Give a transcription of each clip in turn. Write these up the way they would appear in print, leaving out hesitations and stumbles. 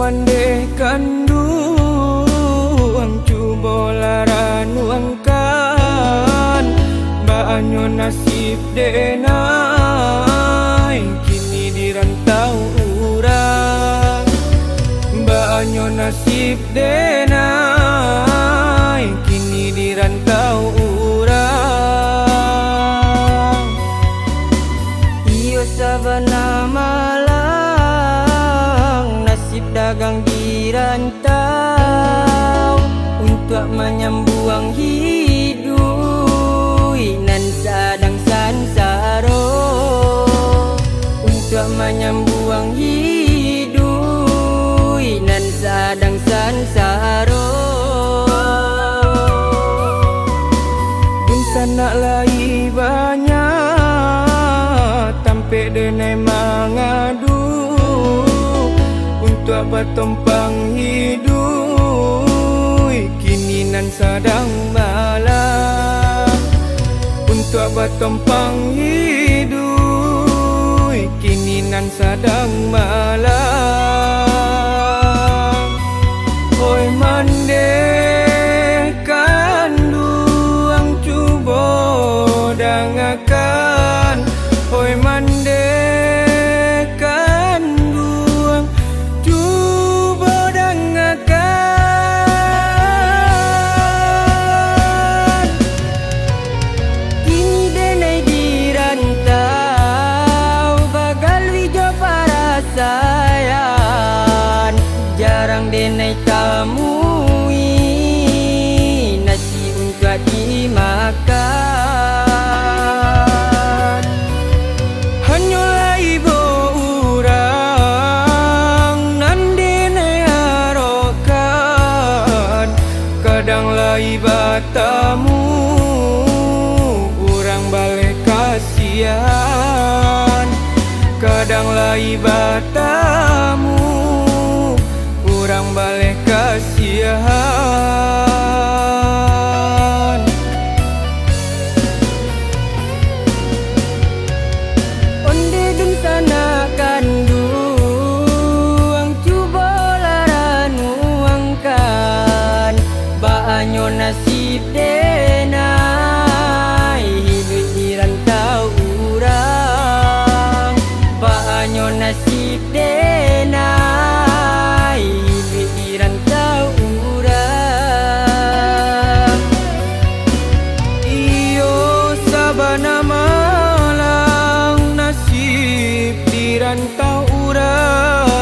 mande kanduang cuba lara nuangkan banyo nasib denai kini dirantau urang banyo nasib denai kini dirantau urang iyo sabana malang nasib dagang dirantau untuk menyembuang hidup nan sadang sansaro untuk menyembuang hidup nan sadang sansaro dun sana lai banyak tampe denai mangadu untuk bertumpang hidup kini nan sadang malam untuk bertumpang hidup kini nan sadang malam oi mande kanduang cuba dangakan oi mande denai tamui nasi untuk dimakan hanyalah ibu orang nan denai harokan kadang lai batamu orang balik kasihan kadang lai batamu orang balik kasihan onde dun sana kanduang cuba lara nuangkan banyo nasib denai hidup dirantau urang banyo nasib denai dirantau urang iyo sabana malang nasib dirantau urang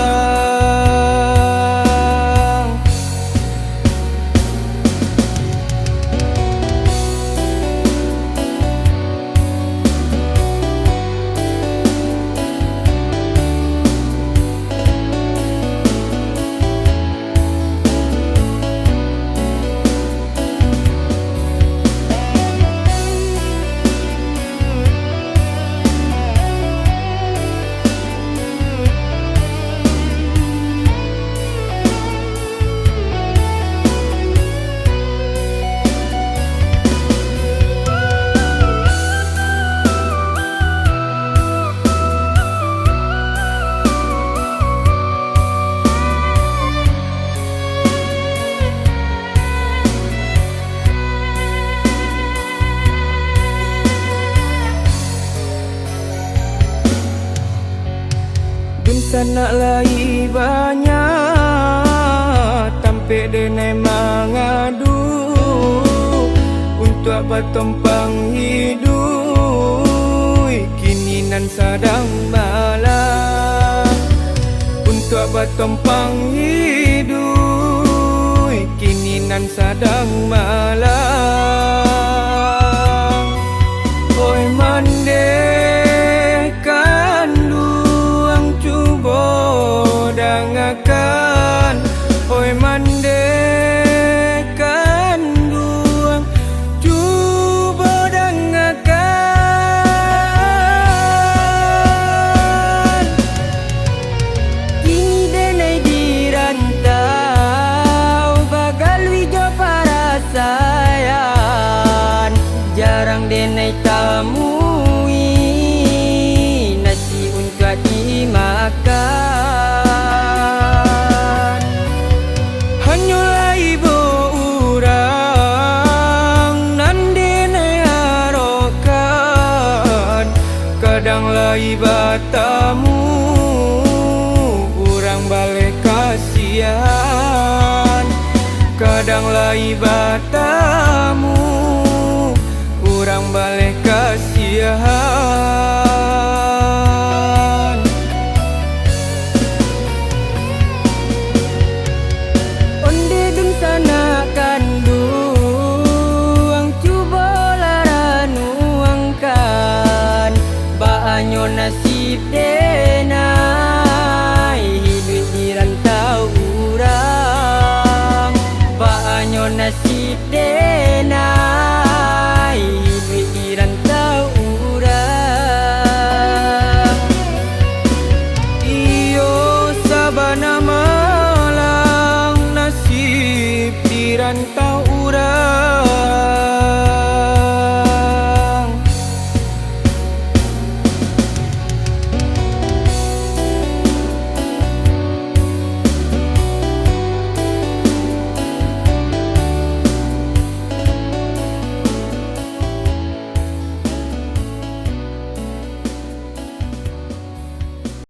sana lai banyak tampe denai mangadu untuk bertumpang hidup kini nan sadang malam untuk bertumpang hidup kini nan sadang malam oi mande dangakan oi mande kanduang cuba dangakan kini denai dirantau bagal wijo parasayan jarang denai tamui nasi untuk dimakan Kadang lai batamu urang balik kasihan. Kadang lai batamu urang balik kasihan. Onde dung sana kandu ang cuba lara nuangkan baanyo nasib de